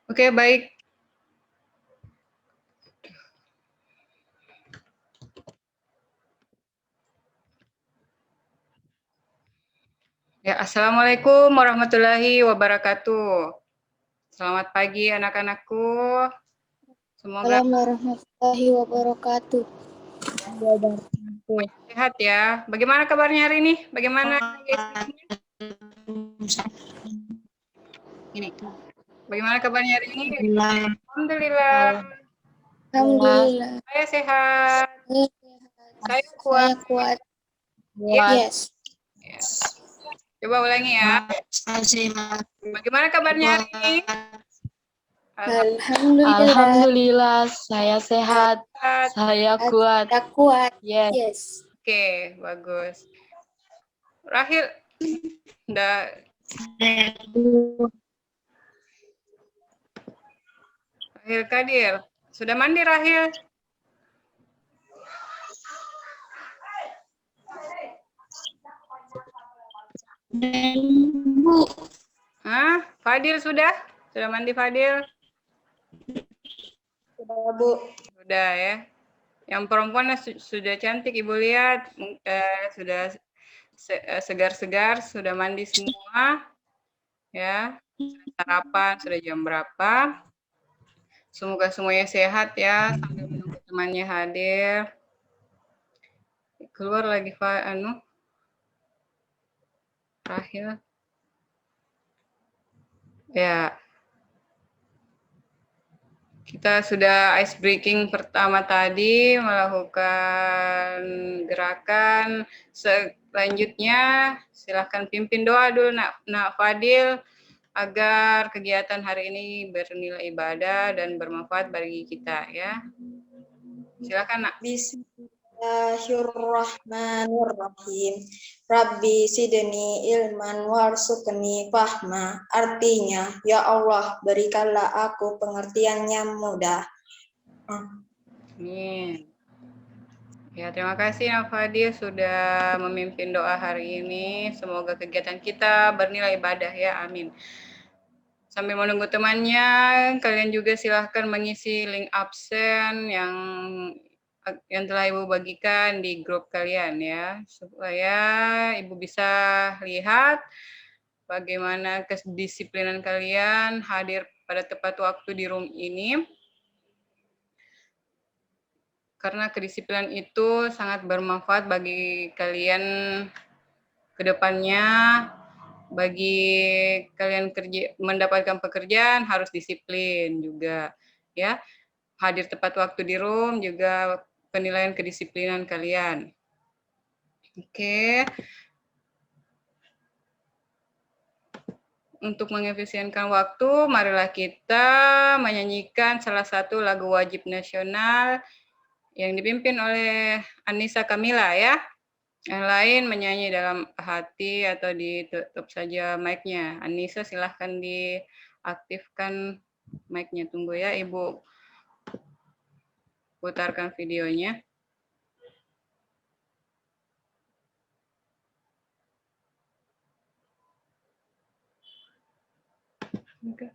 Oke, baik. Ya, Assalamualaikum warahmatullahi wabarakatuh. Selamat pagi anak-anakku. Semoga Assalamualaikum warahmatullahi wabarakatuh. semuanya sehat ya. Bagaimana kabarnya hari ini? Bagaimana ini? Bagaimana kabarnya hari ini? Alhamdulillah. Alhamdulillah. Saya sehat. Saya Saya kuat. kuat. Yes. Yes. Coba ulangi ya. Bagaimana kabarnya hari ini? Alhamdulillah. Alhamdulillah, saya sehat. Saya kuat. Saya kuat. Yes. Yes. Oke, bagus. Rahil, udah Rahil Kadir. Sudah mandi Rahil? Bu. Hah? Fadil sudah? Sudah mandi Fadil? Sudah, Bu. Sudah ya. Yang perempuan sudah cantik Ibu lihat, sudah segar-segar, sudah mandi semua. Ya. Sarapan sudah jam berapa? Semoga semuanya sehat ya, sambil menunggu temannya hadir. Keluar lagi Rahil. Ya. Kita sudah ice breaking pertama tadi, melakukan gerakan. Selanjutnya, silahkan pimpin doa dulu, Nak Fadil, agar kegiatan hari ini bernilai ibadah dan bermanfaat bagi kita, ya. Silakan, Nak. Bismillahirrahmanirrahim. Rabbi sidni ilman warzuqni fahma. Artinya, ya Allah, berikanlah aku pengertian yang mudah. Amin. Ya, terima kasih Nak Fadil sudah memimpin doa hari ini. Semoga kegiatan kita bernilai ibadah ya. Amin. Sambil menunggu temannya, kalian juga silahkan mengisi link absen yang telah Ibu bagikan di grup kalian ya, supaya Ibu bisa lihat bagaimana kedisiplinan kalian hadir pada tepat waktu di room ini. Karena kedisiplinan itu sangat bermanfaat bagi kalian ke depannya. Bagi kalian mendapatkan pekerjaan harus disiplin juga ya. Hadir tepat waktu di room juga penilaian kedisiplinan kalian. Oke. Untuk mengefisienkan waktu, marilah kita menyanyikan salah satu lagu wajib nasional yang dipimpin oleh Anissa Kamila ya. Yang lain menyanyi dalam hati atau ditutup saja mic-nya. Anissa silahkan diaktifkan mic-nya. Tunggu ya Ibu putarkan videonya. Okay.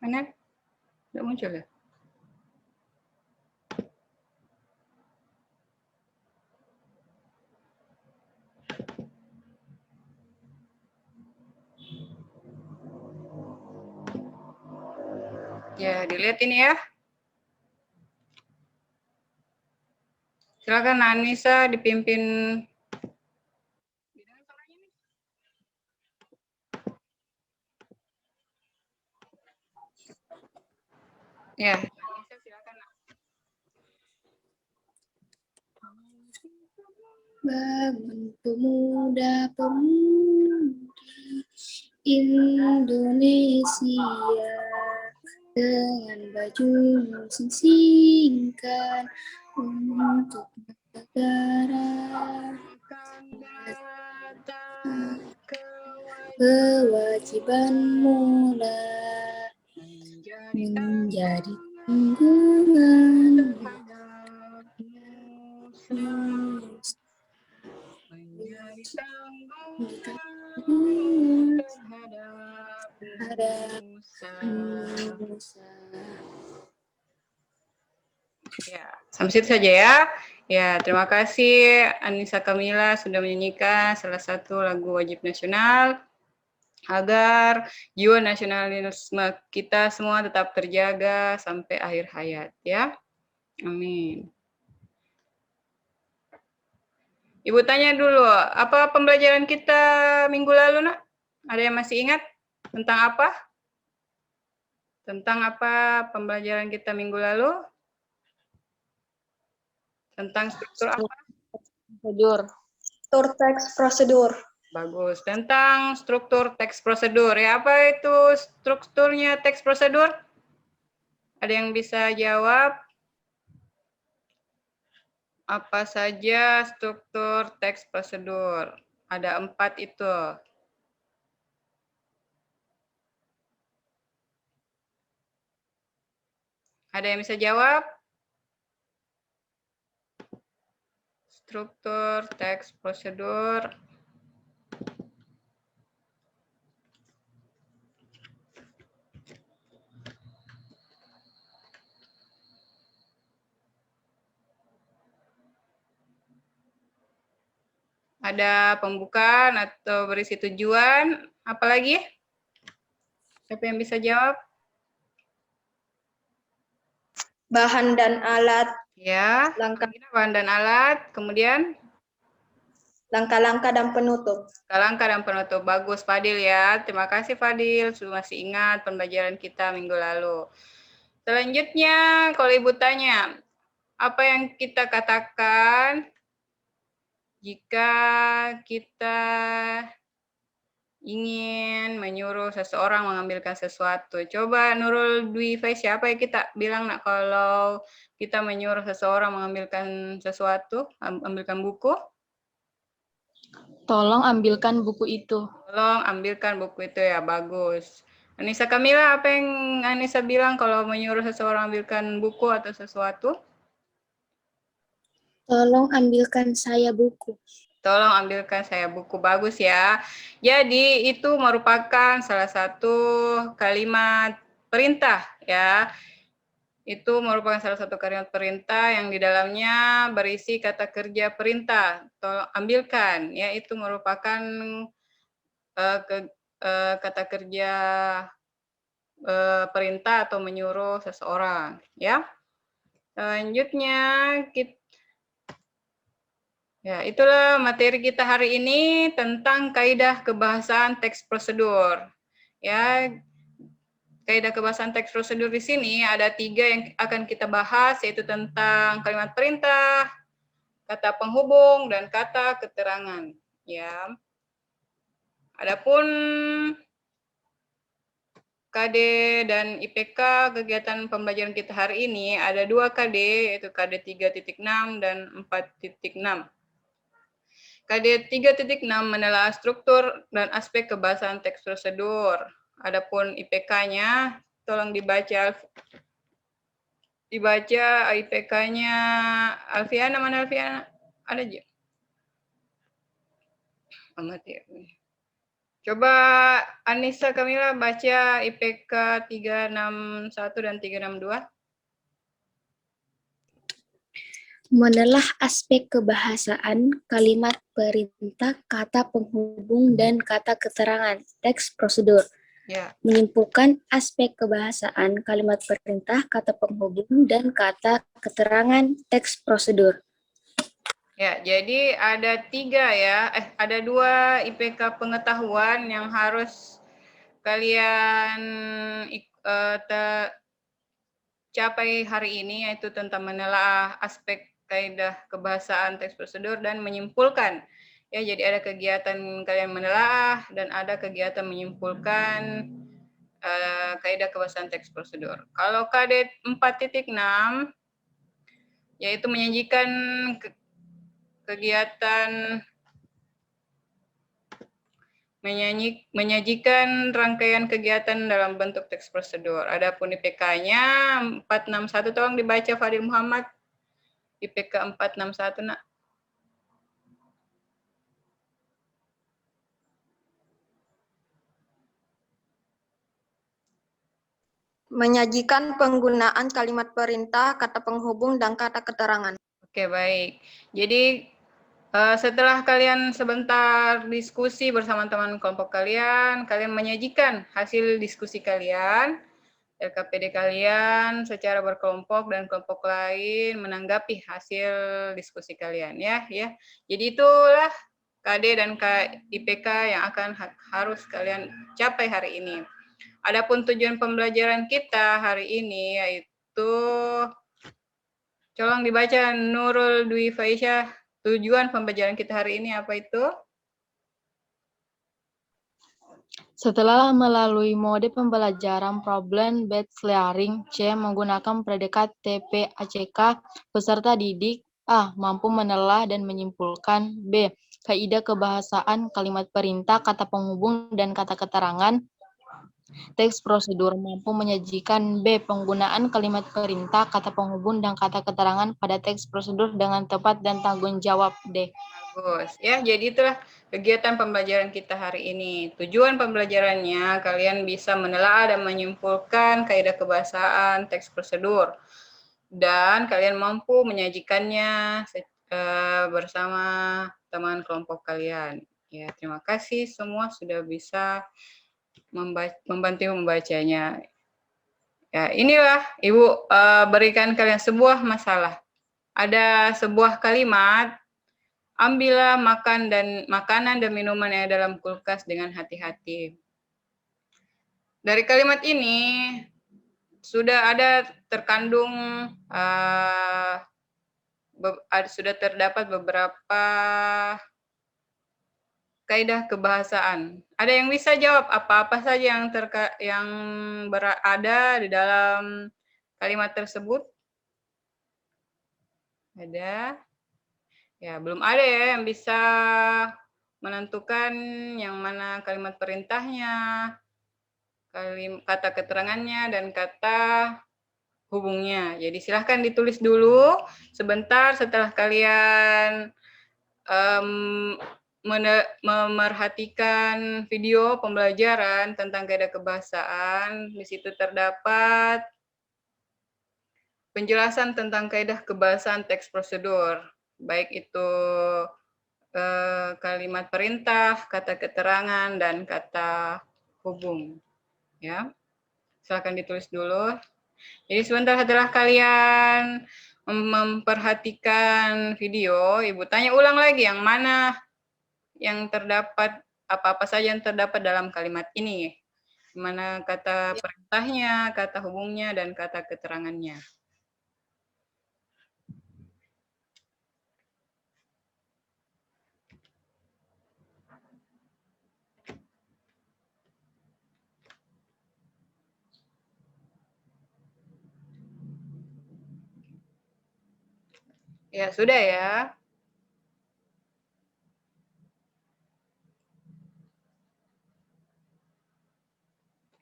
Mana? Tidak muncul ya? Ya, dilihat ini ya. Silakan Anissa dipimpin. Ya, Anissa silakan. Bangun pemuda-pemudi Indonesia dengan baju singkat untuk negara akan datang kewajibanmu lah menjadi menjadi tanggungan terhadap Musa, menjadi tanggungan terhadap Musa. Ya, sampai situ saja ya. Ya, terima kasih Anissa Kamila sudah menyanyikan salah satu lagu wajib nasional agar jiwa nasionalisme kita semua tetap terjaga sampai akhir hayat ya. Amin. Ibu tanya dulu, apa pembelajaran kita minggu lalu, Nak? Ada yang masih ingat? Tentang apa? Tentang apa pembelajaran kita minggu lalu? Tentang struktur apa? Prosedur. struktur teks prosedur. Bagus. Tentang struktur teks prosedur. Ya, apa itu strukturnya teks prosedur? Ada yang bisa jawab? Apa saja struktur teks prosedur? Ada 4 itu. Ada yang bisa jawab? Struktur teks prosedur. Ada pembukaan atau berisi tujuan. Apalagi? Siapa yang bisa jawab? Bahan dan alat, Ya, langkah bahan dan alat. Kemudian langkah-langkah dan penutup. langkah dan penutup. Bagus, Fadil ya. Terima kasih, Fadil. Sudah masih ingat pembelajaran kita minggu lalu. Selanjutnya, kalau Ibu tanya, apa yang kita katakan jika kita ingin menyuruh seseorang mengambilkan sesuatu? Coba Nurul Dwi Faiz, siapa yang kita bilang, Nak, kalau kita menyuruh seseorang mengambilkan sesuatu, ambilkan buku? Tolong ambilkan buku itu. Tolong ambilkan buku itu ya, bagus. Anissa Kamila, apa yang Anissa bilang kalau menyuruh seseorang ambilkan buku atau sesuatu? Tolong ambilkan saya buku. Tolong ambilkan saya buku, bagus ya. Jadi itu merupakan salah satu kalimat perintah ya. Itu merupakan salah satu kalimat perintah yang di dalamnya berisi kata kerja perintah. Tolong ambilkan ya, itu merupakan kata kerja perintah atau menyuruh seseorang ya. Selanjutnya ya, itulah materi kita hari ini tentang kaidah kebahasaan teks prosedur. Ya, kaidah kebahasaan teks prosedur di sini ada 3 yang akan kita bahas, yaitu tentang kalimat perintah, kata penghubung, dan kata keterangan. Ya. Adapun KD dan IPK kegiatan pembelajaran kita hari ini ada 2 KD, yaitu KD 3.6 dan 4.6. KD 3.6 menelaah struktur dan aspek kebahasaan teks prosedur. Adapun IPK-nya, tolong dibaca IPK-nya Alfiana, mana Alfiana? Ada aja. Coba Anissa Kamila baca IPK 361 dan 362. Menelah aspek kebahasaan, kalimat perintah, kata penghubung, dan kata keterangan, teks prosedur. Ya. Menyimpulkan aspek kebahasaan, kalimat perintah, kata penghubung, dan kata keterangan, teks prosedur. Ya, jadi ada 3 ya, ada 2 IPK pengetahuan yang harus kalian capai hari ini, yaitu tentang menelaah aspek kaidah kebahasaan teks prosedur dan menyimpulkan. Ya, jadi ada kegiatan kalian menelaah dan ada kegiatan menyimpulkan kaidah kebahasaan teks prosedur. Kalau KD 4.6 yaitu menyajikan kegiatan menyajikan rangkaian kegiatan dalam bentuk teks prosedur. Adapun IPK-nya 461, tolong dibaca Fadil Muhammad. IPK 461, Nak. Menyajikan penggunaan kalimat perintah, kata penghubung, dan kata keterangan. Oke, baik. Jadi setelah kalian sebentar diskusi bersama teman kelompok kalian, kalian menyajikan hasil diskusi kalian, LKPD kalian secara berkelompok dan kelompok lain menanggapi hasil diskusi kalian, ya. Jadi itulah KD dan IPK yang akan harus kalian capai hari ini. Adapun tujuan pembelajaran kita hari ini yaitu, tolong dibaca Nurul Dwi Faisyah, tujuan pembelajaran kita hari ini apa itu? Setelah melalui mode pembelajaran problem-based learning, C. Menggunakan predikat TP-ACK, peserta didik A. Mampu menelaah dan menyimpulkan. B. Kaidah kebahasaan, kalimat perintah, kata penghubung, dan kata keterangan. Teks prosedur mampu menyajikan. B. Penggunaan kalimat perintah, kata penghubung, dan kata keterangan pada teks prosedur dengan tepat dan tanggung jawab. D. Bagus. Ya, jadi itulah kegiatan pembelajaran kita hari ini. Tujuan pembelajarannya, kalian bisa menelaah dan menyimpulkan kaidah kebahasaan teks prosedur. Dan kalian mampu menyajikannya bersama teman kelompok kalian. Ya, terima kasih semua sudah bisa membantu membacanya. Ya, inilah Ibu berikan kalian sebuah masalah. Ada sebuah kalimat, ambillah makanan dan minuman yang dalam kulkas dengan hati-hati. Dari kalimat ini sudah ada terkandung, sudah terdapat beberapa kaidah kebahasaan. Ada yang bisa jawab apa-apa saja yang berada di dalam kalimat tersebut? Ada? Ya, belum ada ya yang bisa menentukan yang mana kalimat perintahnya, kata keterangannya, dan kata hubungnya. Jadi silahkan ditulis dulu sebentar setelah kalian memerhatikan video pembelajaran tentang kaidah kebahasaan. Di situ terdapat penjelasan tentang kaidah kebahasaan teks prosedur, baik itu kalimat perintah, kata keterangan, dan kata hubung. Ya, silakan ditulis dulu. Jadi sebentar setelah kalian memperhatikan video, Ibu tanya ulang lagi yang mana yang terdapat, apa-apa saja yang terdapat dalam kalimat ini. Mana kata perintahnya, kata hubungnya, dan kata keterangannya. Ya, sudah ya.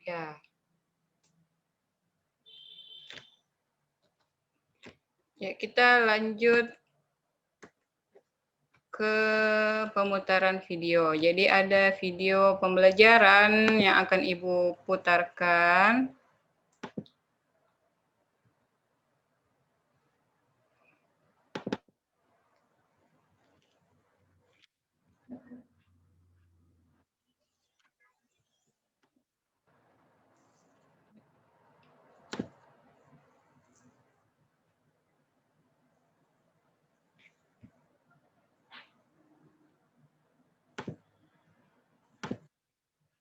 Ya. Ya, kita lanjut ke pemutaran video. Jadi ada video pembelajaran yang akan Ibu putarkan.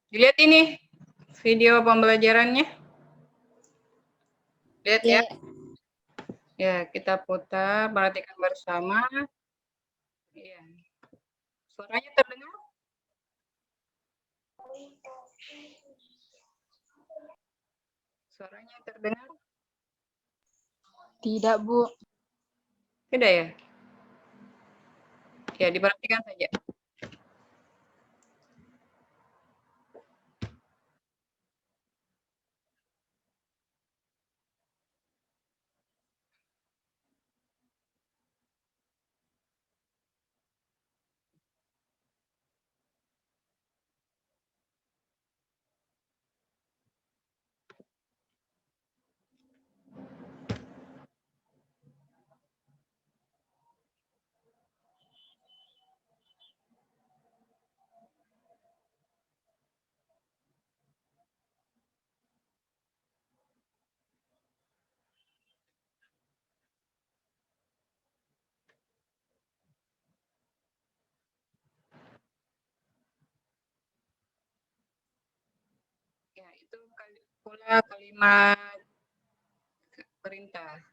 Dilihat ini video pembelajarannya. Lihat ya. Ya, kita putar, perhatikan bersama. Iya. Suaranya terdengar? Suaranya terdengar? Tidak, Bu. Tidak ya? Ya, diperhatikan saja. Ya, itu pula kalimat perintah.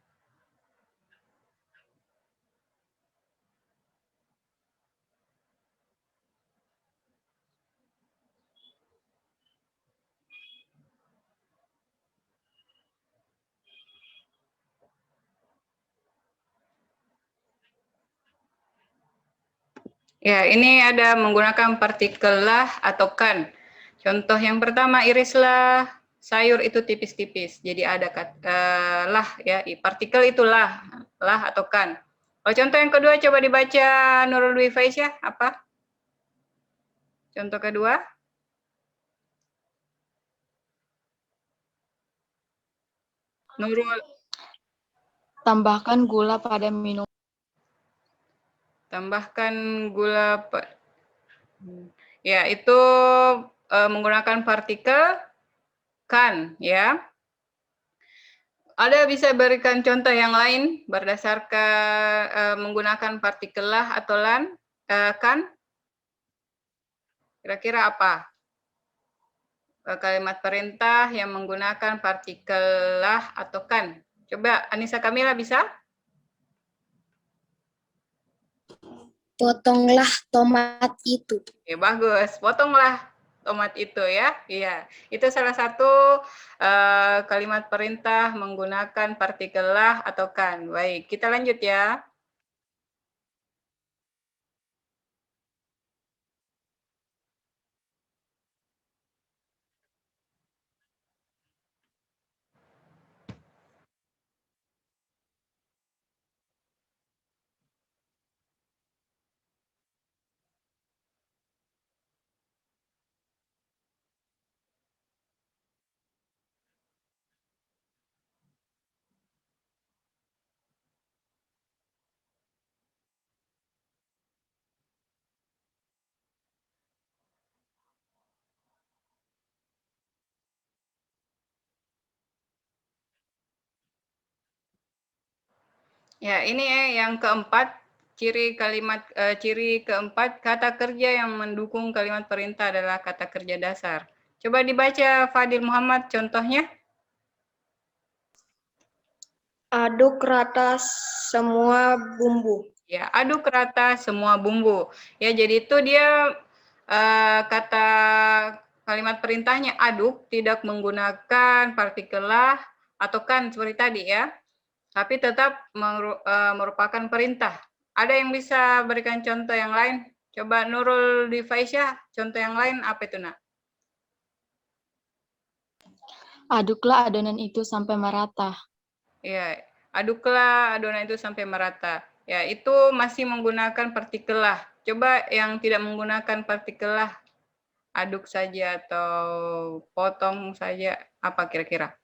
Ya, ini ada menggunakan partikel lah atau kan. Contoh yang pertama, irislah sayur itu tipis-tipis. Jadi ada lah ya, partikel itulah, lah atau kan. Kalau contoh yang kedua coba dibaca Nurul Dwi Faisyah, apa? Contoh kedua. Nurul. Tambahkan gula pada minum. Tambahkan gula. Ya, itu menggunakan partikel kan, ya. Ada bisa berikan contoh yang lain berdasarkan menggunakan partikel lah atau kan? Kira-kira apa? Kalimat perintah yang menggunakan partikel lah atau kan? Coba Anissa Kamila bisa? Potonglah tomat itu. Ya, bagus. Potonglah tomat itu ya. Iya, itu salah satu kalimat perintah menggunakan partikel lah atau kan. Baik, kita lanjut ya. Ya, ini yang keempat, ciri keempat, kata kerja yang mendukung kalimat perintah adalah kata kerja dasar. Coba dibaca Fadil Muhammad contohnya. Aduk rata semua bumbu. Ya, aduk rata semua bumbu. Ya, jadi itu dia kata kalimat perintahnya aduk, tidak menggunakan partikel lah atau kan seperti tadi ya. Tapi tetap merupakan perintah. Ada yang bisa berikan contoh yang lain? Coba Nurul di Faisyah, contoh yang lain apa itu, Nak? Aduklah adonan itu sampai merata. Ya, aduklah adonan itu sampai merata. Ya, itu masih menggunakan partikel lah. Coba yang tidak menggunakan partikel lah, aduk saja atau potong saja, apa kira-kira?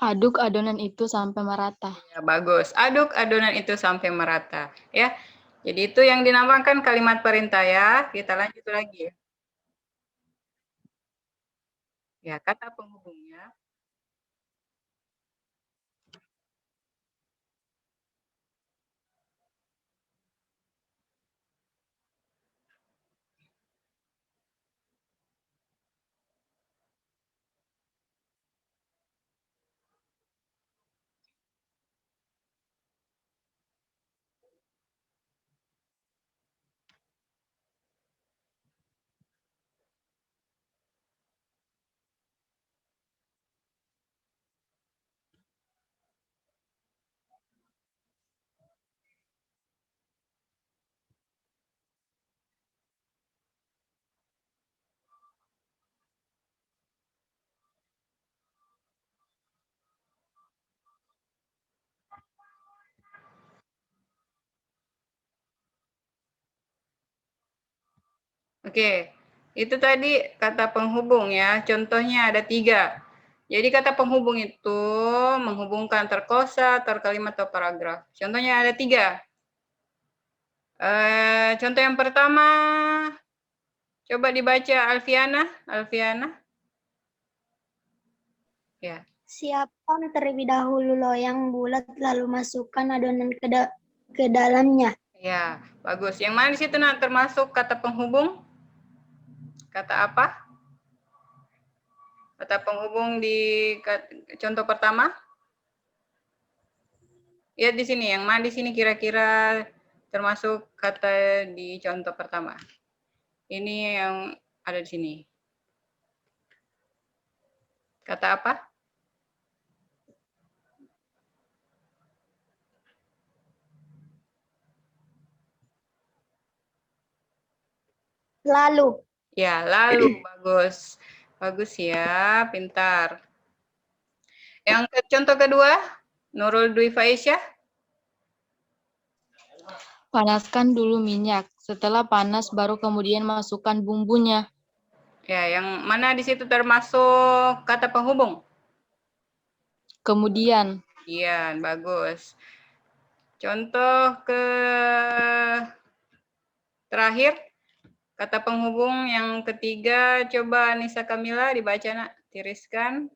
Aduk adonan itu sampai merata. Ya, bagus. Aduk adonan itu sampai merata. Ya, jadi itu yang dinamakan kalimat perintah ya. Kita lanjut lagi. Ya, kata penghubungnya. Oke, itu tadi kata penghubung ya, contohnya ada 3. Jadi kata penghubung itu menghubungkan terkosa, terkalimat, atau paragraf. Contohnya ada 3. Contoh yang pertama, coba dibaca Alfiana. Ya. Siapkan terlebih dahulu loyang bulat lalu masukkan adonan ke dalamnya. Ya, bagus. Yang mana di situ nak termasuk kata penghubung? Kata apa? Kata penghubung di contoh pertama? Lihat di sini, yang mana di sini kira-kira termasuk kata di contoh pertama. Ini yang ada di sini. Kata apa? Lalu. Ya, lalu. Bagus. Bagus ya, pintar. Yang contoh kedua, Nurul Dwi Faisyah. Panaskan dulu minyak. Setelah panas, baru kemudian masukkan bumbunya. Ya, yang mana di situ termasuk kata penghubung? Kemudian, Iya, bagus. Contoh terakhir, kata penghubung yang ketiga, coba Nisa Kamila dibaca nak, tiriskan.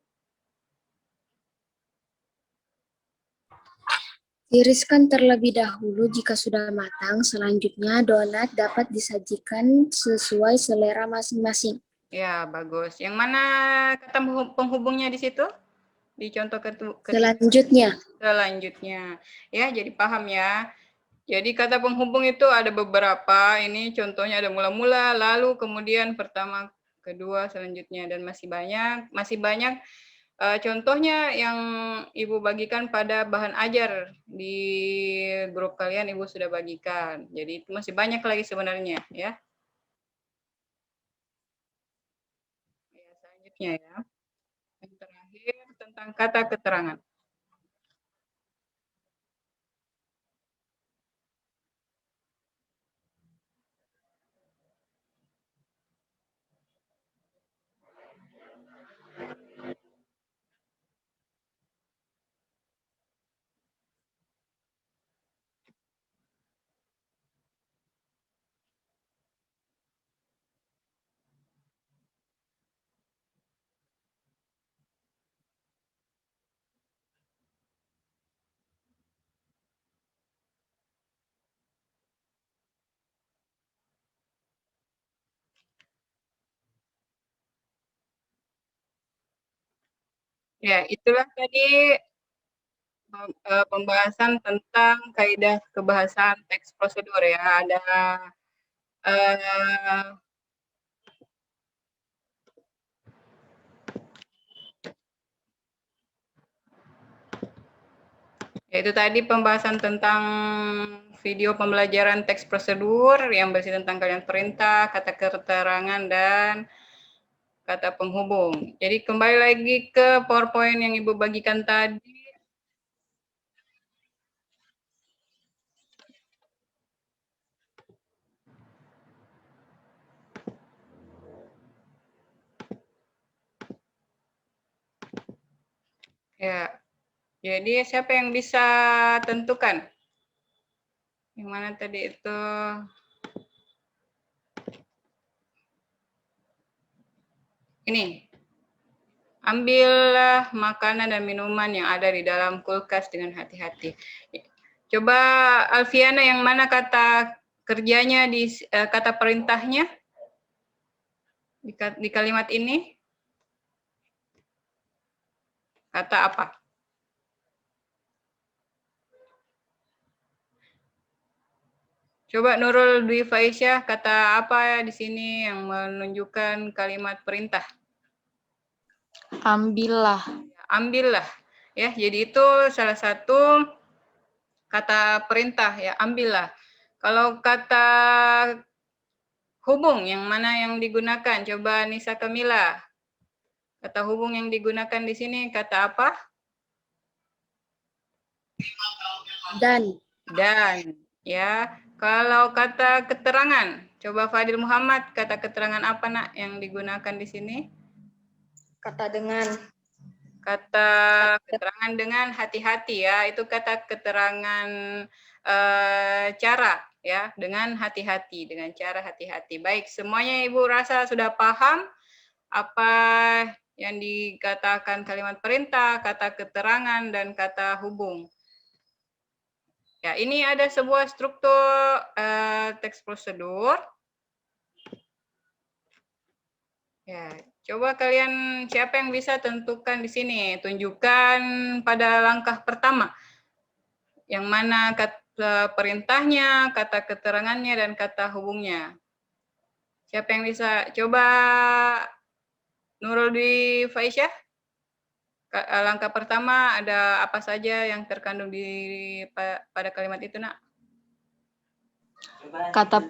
Tiriskan terlebih dahulu jika sudah matang, selanjutnya donat dapat disajikan sesuai selera masing-masing. Ya, bagus. Yang mana kata penghubungnya di situ? Di contoh ketiga. Selanjutnya. Ya, jadi paham ya. Jadi kata penghubung itu ada beberapa, ini contohnya ada mula-mula, lalu kemudian pertama, kedua, selanjutnya, dan masih banyak contohnya yang Ibu bagikan pada bahan ajar di grup kalian, Ibu sudah bagikan. Jadi itu masih banyak lagi sebenarnya ya. Selanjutnya ya. Yang terakhir tentang kata keterangan. Ya, itulah tadi pembahasan tentang kaidah kebahasaan teks prosedur ya. Ada yaitu tadi pembahasan tentang video pembelajaran teks prosedur yang berisi tentang kalimat perintah, kata keterangan, dan kata penghubung. Jadi kembali lagi ke PowerPoint yang Ibu bagikan tadi. Ya, jadi siapa yang bisa tentukan? Yang mana tadi itu? Ini. Ambillah makanan dan minuman yang ada di dalam kulkas dengan hati-hati. Coba Alfiana, yang mana kata kerjanya di kata perintahnya di kalimat ini? Kata apa? Coba Nurul Dwi Faisyah, kata apa di sini yang menunjukkan kalimat perintah? ambillah. Ambillah. Ya, jadi itu salah satu kata perintah ya, ambillah. Kalau kata hubung yang mana yang digunakan? Coba Nisa Kamila. Kata hubung yang digunakan di sini kata apa? Dan. Dan, ya. Kalau kata keterangan, Coba Fadil Muhammad, kata keterangan apa nak yang digunakan di sini? Kata dengan. Kata keterangan dengan hati-hati ya, itu kata keterangan cara ya, dengan hati-hati, dengan cara hati-hati. Baik, semuanya Ibu rasa sudah paham apa yang dikatakan kalimat perintah, kata keterangan, dan kata hubung. Ya, ini ada sebuah struktur teks prosedur. Ya, coba kalian siapa yang bisa tentukan di sini? Tunjukkan pada langkah pertama. Yang mana kata perintahnya, kata keterangannya, dan kata hubungnya. Siapa yang bisa? Coba Nurul Dwi Faisyah. Langkah pertama ada apa saja yang terkandung pada kalimat itu, nak? Kata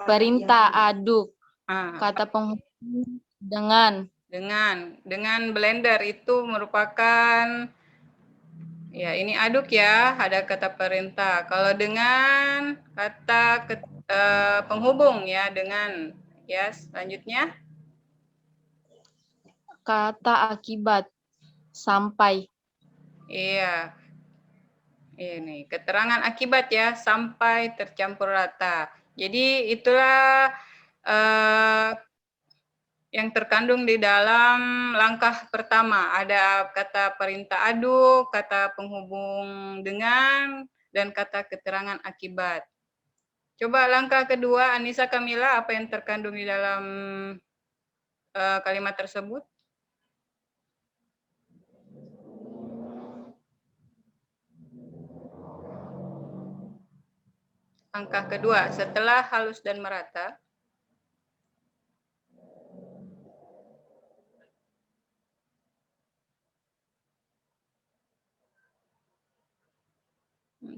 perintah aduk. Kata penghubung dengan. Dengan blender itu merupakan, ya ini aduk ya, ada kata perintah. Kalau dengan kata penghubung ya, dengan. Ya, selanjutnya. Kata akibat. Sampai. Iya. Ini keterangan akibat ya, sampai tercampur rata. Jadi itulah yang terkandung di dalam langkah pertama. Ada kata perintah aduk, kata penghubung dengan, dan kata keterangan akibat. Coba langkah kedua, Anissa Kamila, apa yang terkandung di dalam kalimat tersebut? Langkah kedua, setelah halus dan merata.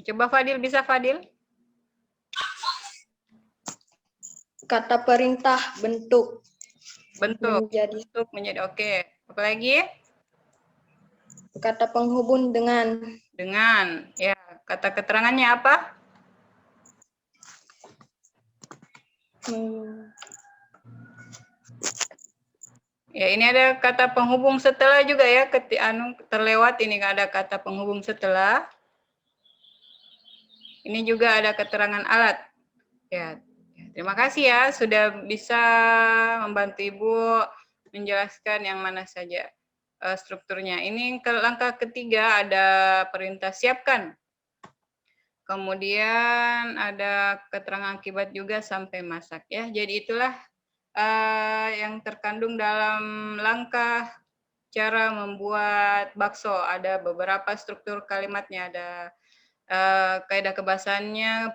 Coba Fadil, bisa Fadil? Kata perintah bentuk. Bentuk menjadi oke. Apalagi? Kata penghubung dengan. Dengan, ya. Kata keterangannya apa? Ya, ini ada kata penghubung setelah juga ya, terlewat ini ada kata penghubung setelah. Ini juga ada keterangan alat. Ya, terima kasih ya sudah bisa membantu Ibu menjelaskan yang mana saja strukturnya. Ini langkah ketiga ada perintah siapkan. Kemudian ada keterangan akibat juga sampai masak ya. Jadi itulah yang terkandung dalam langkah cara membuat bakso. Ada beberapa struktur kalimatnya, ada kaidah kebahasaannya,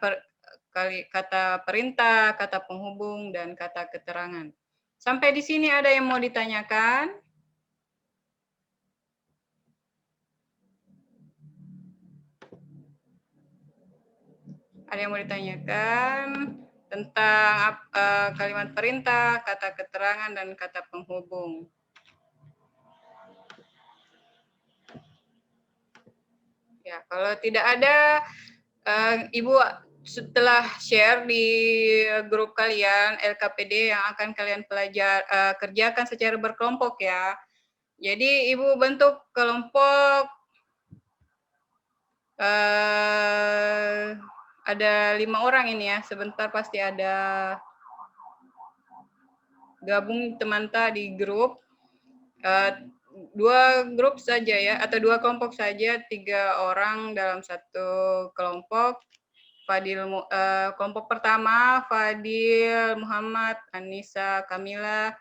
kata perintah, kata penghubung, dan kata keterangan. Sampai di sini ada yang mau ditanyakan? Ada yang mau ditanyakan tentang kalimat perintah, kata keterangan, dan kata penghubung? Ya, kalau tidak ada, Ibu setelah share di grup kalian LKPD yang akan kalian kerjakan secara berkelompok ya. Jadi Ibu bentuk kelompok ada 5 orang ini ya. Sebentar pasti ada gabung teman di grup. 2 grup saja ya, atau 2 kelompok saja, 3 orang dalam satu kelompok. Kelompok pertama Fadil, Muhammad, Anissa, Kamila,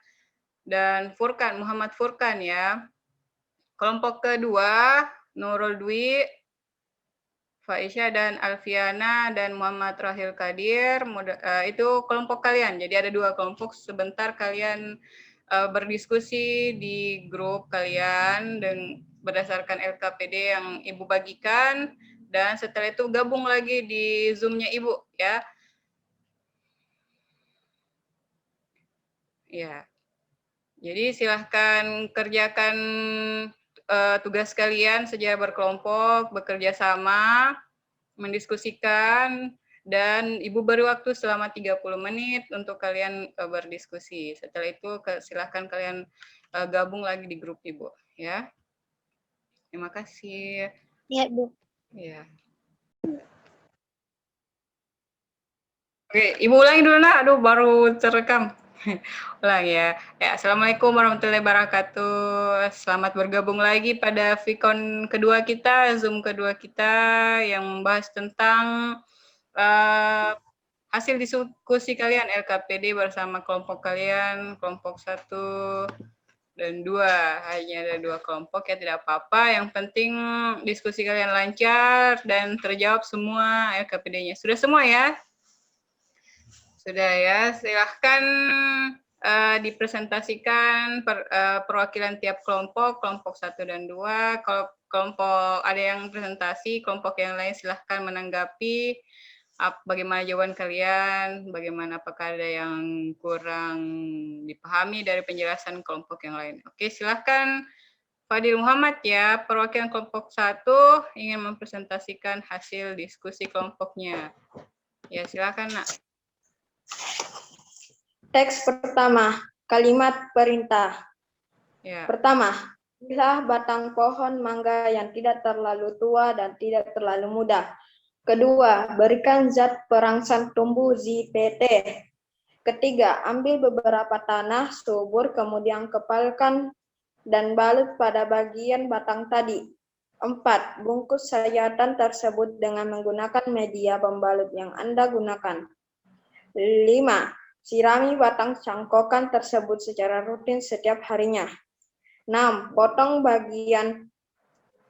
dan Furkan, Muhammad Furkan ya. Kelompok kedua Nurul Dwi, Faisyah dan Alfiana, dan Muhammad Rahil Kadir. Itu kelompok kalian. Jadi ada 2 kelompok. Sebentar kalian berdiskusi di grup kalian dan berdasarkan LKPD yang Ibu bagikan, dan setelah itu gabung lagi di Zoom-nya Ibu ya. Ya. Jadi silahkan kerjakan tugas kalian secara berkelompok, bekerja sama, mendiskusikan, dan Ibu beri waktu selama 30 menit untuk kalian berdiskusi. Setelah itu silahkan kalian gabung lagi di grup Ibu, ya. Terima kasih. Ya, Bu. Ya. Oke, Ibu ulangi dulu nak. Aduh, baru terekam. Ulang ya. Assalamualaikum warahmatullahi wabarakatuh. Selamat bergabung lagi pada Vicon kedua kita, Zoom kedua kita yang membahas tentang hasil diskusi kalian LKPD bersama kelompok kalian, kelompok 1 dan 2. Hanya ada 2 kelompok ya, tidak apa-apa. Yang penting diskusi kalian lancar dan terjawab semua LKPD-nya. Sudah semua ya? Sudah ya, silahkan dipresentasikan perwakilan tiap kelompok, kelompok 1 dan 2. Kalau kelompok ada yang presentasi, kelompok yang lain silahkan menanggapi bagaimana jawaban kalian, bagaimana apakah ada yang kurang dipahami dari penjelasan kelompok yang lain. Oke, silahkan Fadil Muhammad ya, perwakilan kelompok 1 ingin mempresentasikan hasil diskusi kelompoknya. Ya, silahkan nak. Teks pertama, kalimat perintah. Ya. Pertama, pilihlah batang pohon mangga yang tidak terlalu tua dan tidak terlalu muda. Kedua, berikan zat perangsang tumbuh ZPT. Ketiga, ambil beberapa tanah subur kemudian kepalkan dan balut pada bagian batang tadi. 4. Bungkus sayatan tersebut dengan menggunakan media pembalut yang Anda gunakan. 5. Sirami batang cangkokan tersebut secara rutin setiap harinya. 6. Potong bagian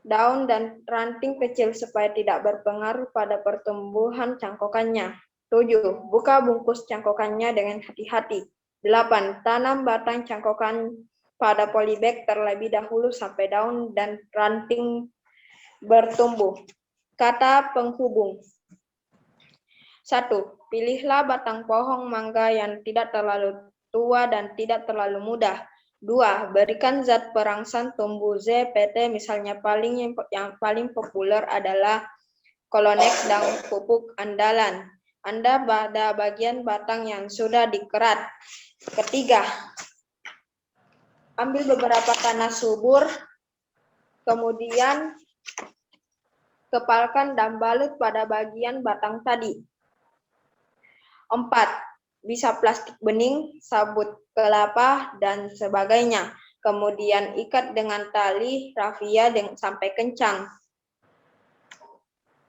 daun dan ranting kecil supaya tidak berpengaruh pada pertumbuhan cangkokannya. 7. Buka bungkus cangkokannya dengan hati-hati. 8. Tanam batang cangkokan pada polybag terlebih dahulu sampai daun dan ranting bertumbuh. Kata penghubung. 1. Pilihlah batang pohon mangga yang tidak terlalu tua dan tidak terlalu muda. 2. Berikan zat perangsang tumbuh ZPT, misalnya yang paling populer adalah Kolonex dan pupuk andalan Anda pada bagian batang yang sudah dikerat. Ketiga, ambil beberapa tanah subur, kemudian kepalkan dan balut pada bagian batang tadi. 4. Bisa plastik bening, sabut kelapa, dan sebagainya. Kemudian ikat dengan tali rafia sampai kencang.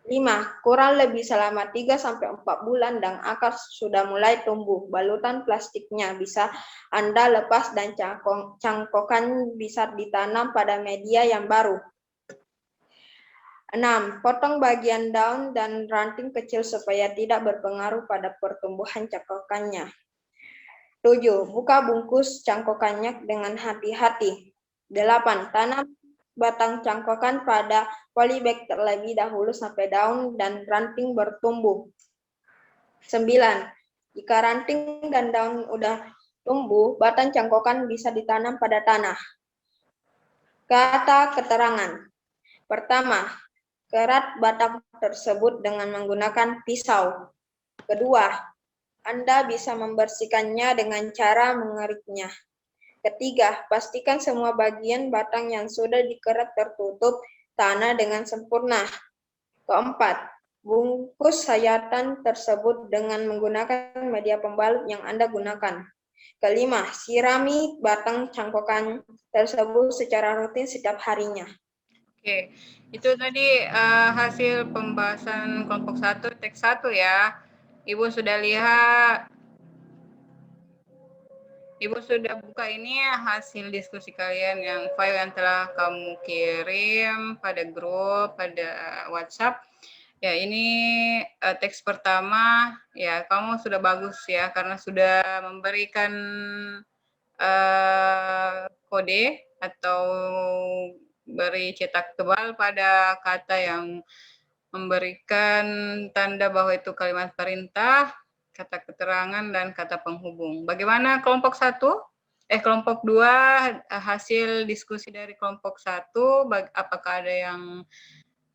5. Kurang lebih selama 3-4 bulan dan akar sudah mulai tumbuh. Balutan plastiknya bisa Anda lepas dan cangkokan bisa ditanam pada media yang baru. 6. Potong bagian daun dan ranting kecil supaya tidak berpengaruh pada pertumbuhan cangkokannya. 7. Buka bungkus cangkokannya dengan hati-hati. 8. Tanam batang cangkokan pada polybag terlebih dahulu sampai daun dan ranting bertumbuh. 9. Jika ranting dan daun udah tumbuh, batang cangkokan bisa ditanam pada tanah. Kata keterangan. Pertama, kerat batang tersebut dengan menggunakan pisau. Kedua, Anda bisa membersihkannya dengan cara mengeriknya. Ketiga, pastikan semua bagian batang yang sudah dikerat tertutup tanah dengan sempurna. Keempat, bungkus sayatan tersebut dengan menggunakan media pembalut yang Anda gunakan. Kelima, sirami batang cangkokan tersebut secara rutin setiap harinya. Oke, itu tadi hasil pembahasan kelompok 1, teks 1 ya. Ibu sudah lihat, Ibu sudah buka ini hasil diskusi kalian yang file yang telah kamu kirim pada grup, pada WhatsApp. Ya, ini teks pertama, ya kamu sudah bagus ya, karena sudah memberikan kode atau beri cetak tebal pada kata yang memberikan tanda bahwa itu kalimat perintah, kata keterangan, dan kata penghubung. Bagaimana kelompok 1? Kelompok 2, hasil diskusi dari kelompok 1, apakah ada yang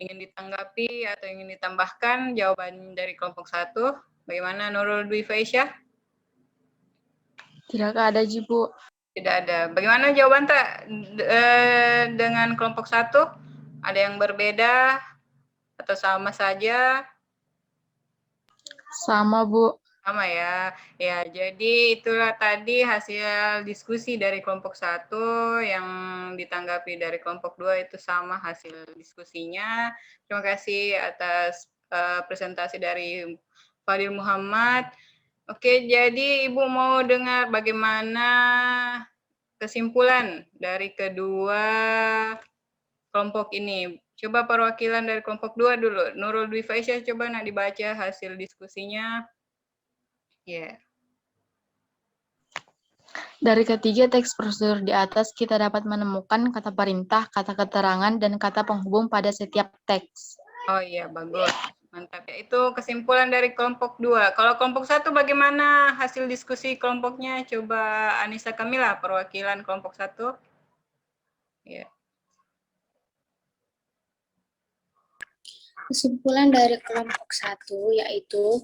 ingin ditanggapi atau ingin ditambahkan jawaban dari kelompok 1? Bagaimana Nurul Dwi Faisyah? Tidak ada, Ji, Bu. Tidak ada. Bagaimana jawaban dengan kelompok 1? Ada yang berbeda atau sama saja? Sama, Bu. Sama ya. Ya, jadi itulah tadi hasil diskusi dari kelompok 1 yang ditanggapi dari kelompok 2 itu sama hasil diskusinya. Terima kasih atas presentasi dari Fadil Muhammad. Oke, jadi Ibu mau dengar bagaimana kesimpulan dari kedua kelompok ini. Coba perwakilan dari kelompok 2 dulu. Nurul Dwi Faisyah, coba nak dibaca hasil diskusinya. Ya. Dari ketiga teks prosedur di atas, kita dapat menemukan kata perintah, kata keterangan, dan kata penghubung pada setiap teks. Oh iya, bagus. Mantap ya. Itu kesimpulan dari kelompok 2. Kalau kelompok 1 bagaimana hasil diskusi kelompoknya? Coba Anissa Kamila, perwakilan kelompok 1. Ya. Kesimpulan dari kelompok 1 yaitu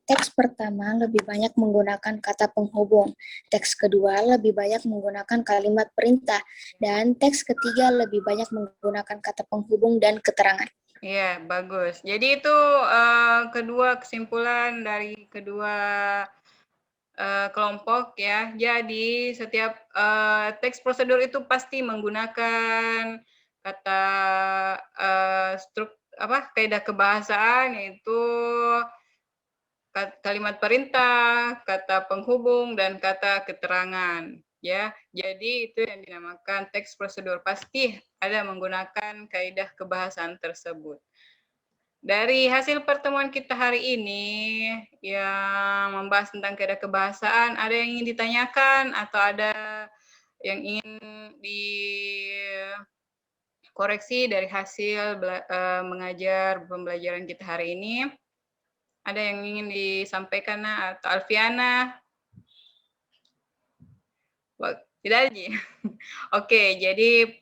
teks pertama lebih banyak menggunakan kata penghubung, teks kedua lebih banyak menggunakan kalimat perintah, dan teks ketiga lebih banyak menggunakan kata penghubung dan keterangan. Iya, bagus. Jadi itu kedua kesimpulan dari kedua kelompok ya. Jadi setiap teks prosedur itu pasti menggunakan kata kaidah kebahasaan, yaitu kalimat perintah, kata penghubung, dan kata keterangan. Ya, jadi itu yang dinamakan teks prosedur. Pasti ada menggunakan kaidah kebahasaan tersebut. Dari hasil pertemuan kita hari ini yang membahas tentang kaidah kebahasaan, ada yang ingin ditanyakan atau ada yang ingin dikoreksi dari hasil mengajar pembelajaran kita hari ini? Ada yang ingin disampaikan atau Alfiana? Tidak aja. Oke, jadi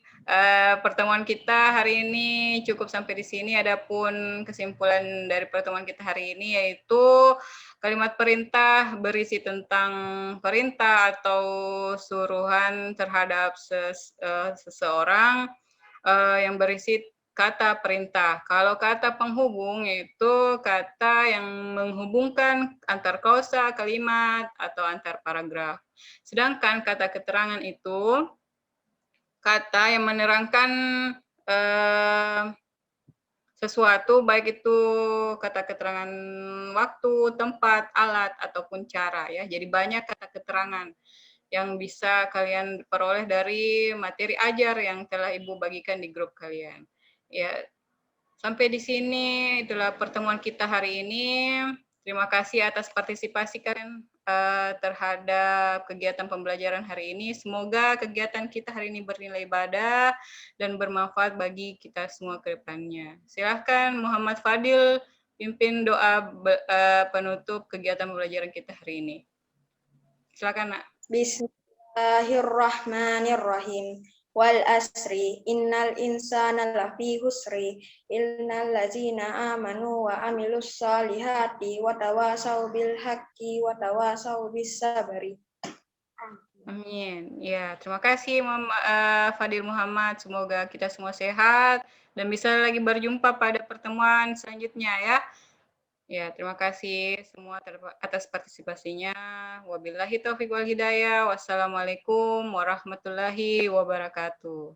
pertemuan kita hari ini cukup sampai di sini. Adapun kesimpulan dari pertemuan kita hari ini yaitu kalimat perintah berisi tentang perintah atau suruhan terhadap seseorang yang berisi kata perintah. Kalau kata penghubung itu kata yang menghubungkan antar klausa, kalimat, atau antar paragraf. Sedangkan kata keterangan itu kata yang menerangkan sesuatu, baik itu kata keterangan waktu, tempat, alat, ataupun cara ya. Jadi banyak kata keterangan yang bisa kalian peroleh dari materi ajar yang telah Ibu bagikan di grup kalian. Ya, sampai di sini itulah pertemuan kita hari ini. Terima kasih atas partisipasi kalian terhadap kegiatan pembelajaran hari ini. Semoga kegiatan kita hari ini bernilai ibadah dan bermanfaat bagi kita semua ke depannya. Silahkan Muhammad Fadil pimpin doa penutup kegiatan pembelajaran kita hari ini. Silakan, Nak. Bismillahirrahmanirrahim. Wal asri innal insana lafi husri illal ladzina amanu wa amilus salihati wa tawasau bil haqqi wa tawasau bis sabri. Amin. Ya, terima kasih Fadil Muhammad. Semoga kita semua sehat dan bisa lagi berjumpa pada pertemuan selanjutnya ya. Ya, terima kasih semua atas partisipasinya. Wabillahi taufiq wal hidayah. Wassalamualaikum warahmatullahi wabarakatuh.